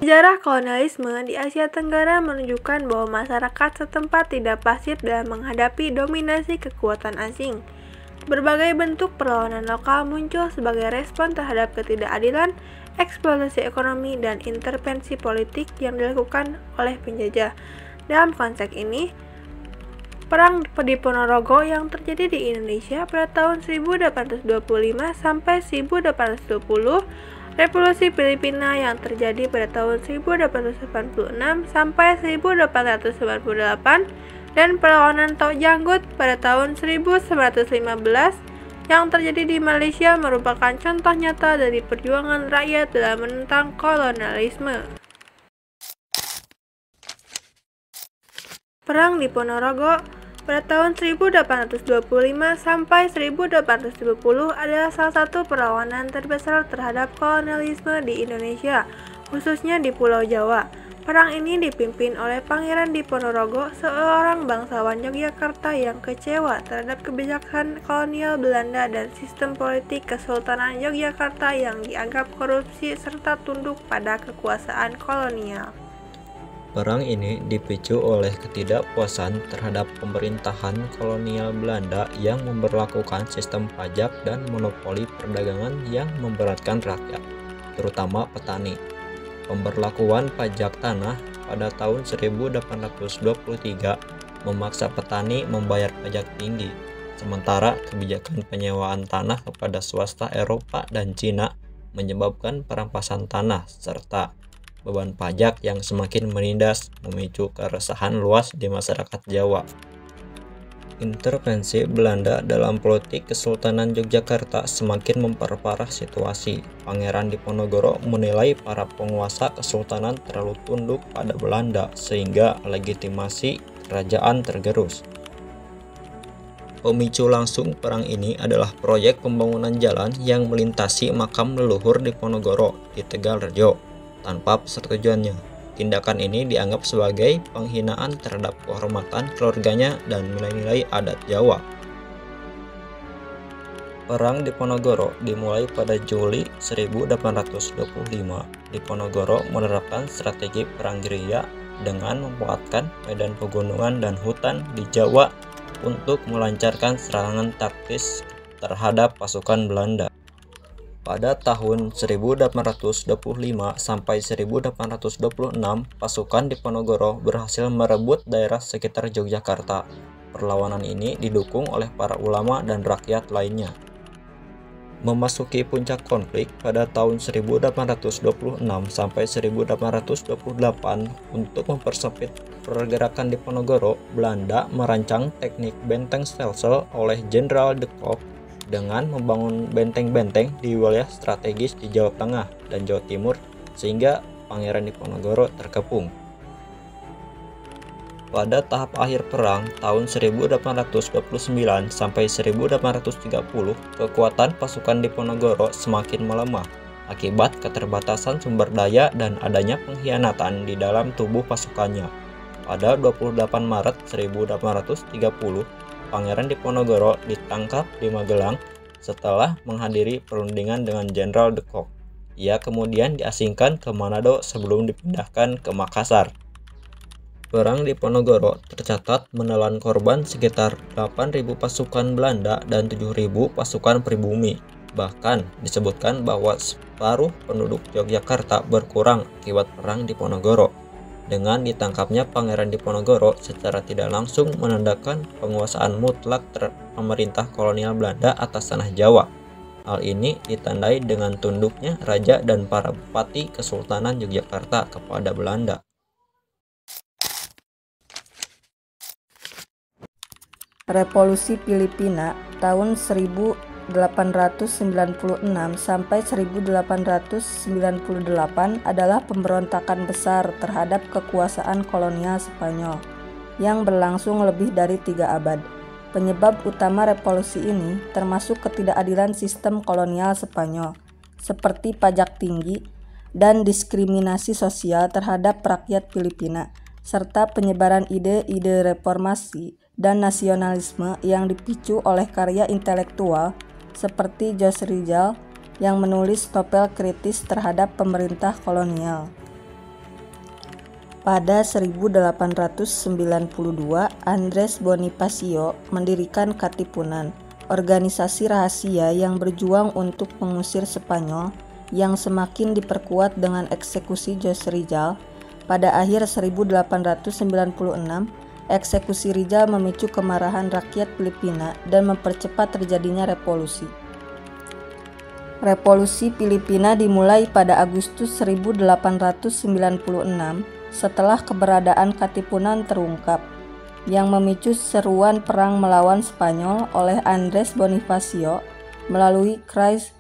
Sejarah kolonialisme di Asia Tenggara menunjukkan bahwa masyarakat setempat tidak pasif dalam menghadapi dominasi kekuatan asing. Berbagai bentuk perlawanan lokal muncul sebagai respon terhadap ketidakadilan, eksploitasi ekonomi, dan intervensi politik yang dilakukan oleh penjajah. Dalam konteks ini, Perang di Ponorogo yang terjadi di Indonesia pada tahun 1825 sampai 1820, Revolusi Filipina yang terjadi pada tahun 1886 sampai 1898, dan perlawanan Tok Janggut pada tahun 1915 yang terjadi di Malaysia merupakan contoh nyata dari perjuangan rakyat dalam menentang kolonialisme. Perang di Ponorogo pada tahun 1825 sampai 1820 adalah salah satu perlawanan terbesar terhadap kolonialisme di Indonesia, khususnya di Pulau Jawa. Perang ini dipimpin oleh Pangeran Diponorogo, seorang bangsawan Yogyakarta yang kecewa terhadap kebijakan kolonial Belanda dan sistem politik Kesultanan Yogyakarta yang dianggap korupsi serta tunduk pada kekuasaan kolonial. Perang ini dipicu oleh ketidakpuasan terhadap pemerintahan kolonial Belanda yang memberlakukan sistem pajak dan monopoli perdagangan yang memberatkan rakyat, terutama petani. Pemberlakuan pajak tanah pada tahun 1823 memaksa petani membayar pajak tinggi, sementara kebijakan penyewaan tanah kepada swasta Eropa dan Cina menyebabkan perampasan tanah serta beban pajak yang semakin menindas, memicu keresahan luas di masyarakat Jawa. Intervensi Belanda dalam politik Kesultanan Yogyakarta semakin memperparah situasi. Pangeran Diponegoro menilai para penguasa kesultanan terlalu tunduk pada Belanda sehingga legitimasi kerajaan tergerus. Pemicu langsung perang ini adalah proyek pembangunan jalan yang melintasi makam leluhur Diponegoro di Tegalrejo tanpa persetujuannya. Tindakan ini dianggap sebagai penghinaan terhadap kehormatan keluarganya dan nilai-nilai adat Jawa. Perang Diponegoro dimulai pada Juli 1825. Diponegoro menerapkan strategi perang gerilya dengan memanfaatkan medan pegunungan dan hutan di Jawa untuk melancarkan serangan taktis terhadap pasukan Belanda. Pada tahun 1825 sampai 1826, pasukan Diponegoro berhasil merebut daerah sekitar Yogyakarta. Perlawanan ini didukung oleh para ulama dan rakyat lainnya. Memasuki puncak konflik pada tahun 1826 sampai 1828, untuk mempersempit pergerakan Diponegoro, Belanda merancang teknik benteng stelsel oleh Jenderal de Kock dengan membangun benteng-benteng di wilayah strategis di Jawa Tengah dan Jawa Timur sehingga Pangeran Diponegoro terkepung. Pada tahap akhir perang tahun 1829 sampai 1830, kekuatan pasukan Diponegoro semakin melemah akibat keterbatasan sumber daya dan adanya pengkhianatan di dalam tubuh pasukannya. Pada 28 Maret 1830, Pangeran Diponegoro ditangkap di Magelang setelah menghadiri perundingan dengan Jenderal de Kock. Ia kemudian diasingkan ke Manado sebelum dipindahkan ke Makassar. Perang Diponegoro tercatat menelan korban sekitar 8.000 pasukan Belanda dan 7.000 pasukan pribumi. Bahkan disebutkan bahwa separuh penduduk Yogyakarta berkurang akibat perang Diponegoro. Dengan ditangkapnya Pangeran Diponegoro secara tidak langsung menandakan penguasaan mutlak pemerintah kolonial Belanda atas tanah Jawa. Hal ini ditandai dengan tunduknya raja dan para bupati Kesultanan Yogyakarta kepada Belanda. Revolusi Filipina tahun 1896 sampai 1898 adalah pemberontakan besar terhadap kekuasaan kolonial Spanyol yang berlangsung lebih dari 3 abad. Penyebab utama revolusi ini termasuk ketidakadilan sistem kolonial Spanyol, seperti pajak tinggi dan diskriminasi sosial terhadap rakyat Filipina, serta penyebaran ide-ide reformasi dan nasionalisme yang dipicu oleh karya intelektual seperti Jose Rizal yang menulis novel kritis terhadap pemerintah kolonial. Pada 1892, Andres Bonifacio mendirikan Katipunan, organisasi rahasia yang berjuang untuk mengusir Spanyol yang semakin diperkuat dengan eksekusi Jose Rizal. Pada akhir 1896, eksekusi Rizal memicu kemarahan rakyat Filipina dan mempercepat terjadinya revolusi. Revolusi Filipina dimulai pada Agustus 1896 setelah keberadaan Katipunan terungkap, yang memicu seruan perang melawan Spanyol oleh Andres Bonifacio melalui Cries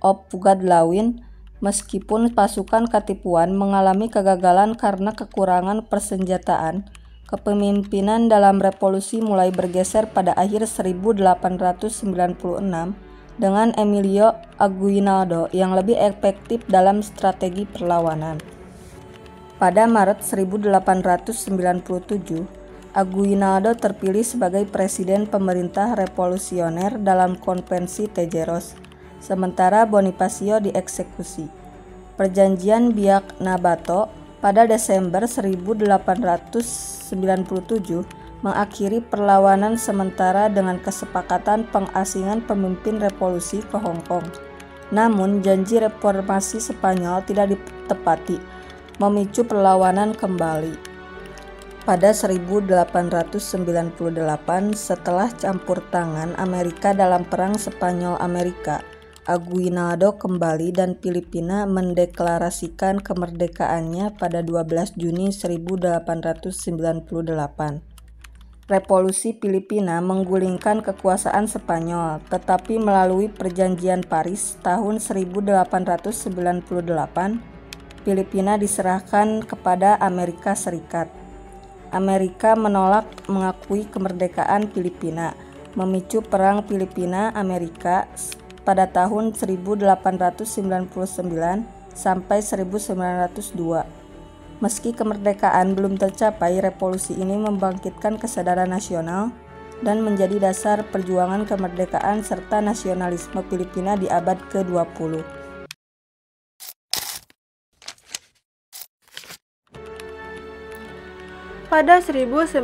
of Pugadlawin. Meskipun pasukan Katipuan mengalami kegagalan karena kekurangan persenjataan, kepemimpinan dalam revolusi mulai bergeser pada akhir 1896 dengan Emilio Aguinaldo yang lebih efektif dalam strategi perlawanan. Pada Maret 1897, Aguinaldo terpilih sebagai presiden pemerintah revolusioner dalam konvensi Tejeros, sementara Bonifacio dieksekusi. Perjanjian Biak Nabato pada Desember 1897 mengakhiri perlawanan sementara dengan kesepakatan pengasingan pemimpin revolusi ke Hong Kong. Namun, janji reformasi Spanyol tidak ditepati, memicu perlawanan kembali. Pada 1898, setelah campur tangan Amerika dalam Perang Spanyol-Amerika, Aguinaldo kembali dan Filipina mendeklarasikan kemerdekaannya pada 12 Juni 1898. Revolusi Filipina menggulingkan kekuasaan Spanyol, tetapi melalui Perjanjian Paris tahun 1898, Filipina diserahkan kepada Amerika Serikat. Amerika menolak mengakui kemerdekaan Filipina, memicu Perang Filipina-Amerika pada tahun 1899 sampai 1902. Meski kemerdekaan belum tercapai, revolusi ini membangkitkan kesadaran nasional dan menjadi dasar perjuangan kemerdekaan serta nasionalisme Filipina di abad ke-20. Pada 1915,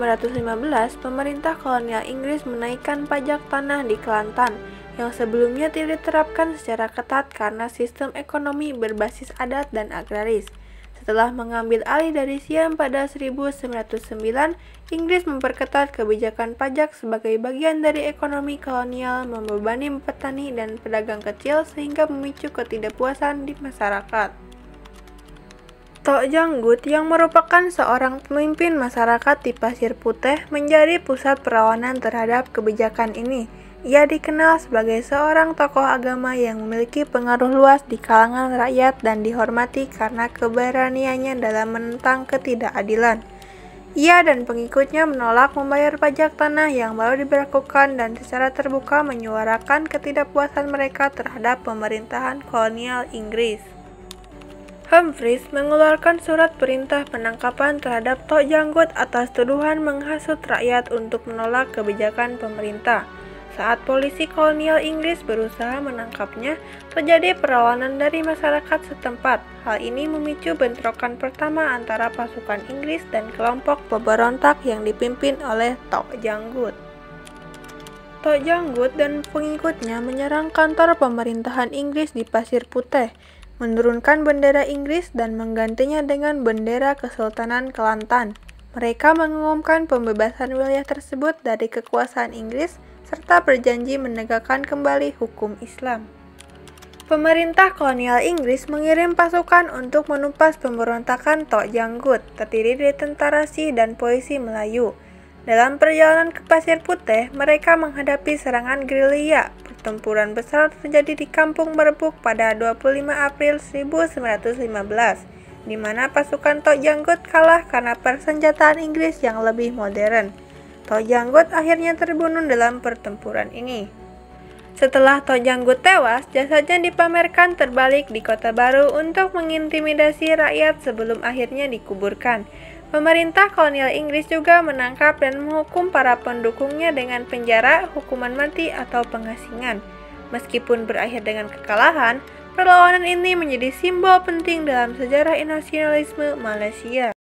pemerintah kolonial Inggris menaikkan pajak tanah di Kelantan yang sebelumnya tidak diterapkan secara ketat karena sistem ekonomi berbasis adat dan agraris. Setelah mengambil alih dari Siam pada 1909, Inggris memperketat kebijakan pajak sebagai bagian dari ekonomi kolonial, membebani petani dan pedagang kecil sehingga memicu ketidakpuasan di masyarakat. Tok Janggut yang merupakan seorang pemimpin masyarakat di Pasir Putih menjadi pusat perlawanan terhadap kebijakan ini. Ia dikenal sebagai seorang tokoh agama yang memiliki pengaruh luas di kalangan rakyat dan dihormati karena keberaniannya dalam menentang ketidakadilan. Ia dan pengikutnya menolak membayar pajak tanah yang baru diberlakukan dan secara terbuka menyuarakan ketidakpuasan mereka terhadap pemerintahan kolonial Inggris. Humphreys mengeluarkan surat perintah penangkapan terhadap Tok Janggut atas tuduhan menghasut rakyat untuk menolak kebijakan pemerintah. Saat polisi kolonial Inggris berusaha menangkapnya, terjadi perlawanan dari masyarakat setempat. Hal ini memicu bentrokan pertama antara pasukan Inggris dan kelompok pemberontak yang dipimpin oleh Tok Janggut. Tok Janggut dan pengikutnya menyerang kantor pemerintahan Inggris di Pasir Putih, menurunkan bendera Inggris dan menggantinya dengan bendera Kesultanan Kelantan. Mereka mengumumkan pembebasan wilayah tersebut dari kekuasaan Inggris serta berjanji menegakkan kembali hukum Islam. Pemerintah kolonial Inggris mengirim pasukan untuk menumpas pemberontakan Tok Janggut, terdiri dari tentara Sih dan polisi Melayu. Dalam perjalanan ke Pasir Putih, mereka menghadapi serangan gerilya. Pertempuran besar terjadi di Kampung Berbuk pada 25 April 1915, di mana pasukan Tok Janggut kalah karena persenjataan Inggris yang lebih modern. Tok Janggut akhirnya terbunuh dalam pertempuran ini. Setelah Tok Janggut tewas, jasadnya dipamerkan terbalik di Kota Baru untuk mengintimidasi rakyat sebelum akhirnya dikuburkan. Pemerintah kolonial Inggris juga menangkap dan menghukum para pendukungnya dengan penjara, hukuman mati, atau pengasingan. Meskipun berakhir dengan kekalahan, perlawanan ini menjadi simbol penting dalam sejarah nasionalisme Malaysia.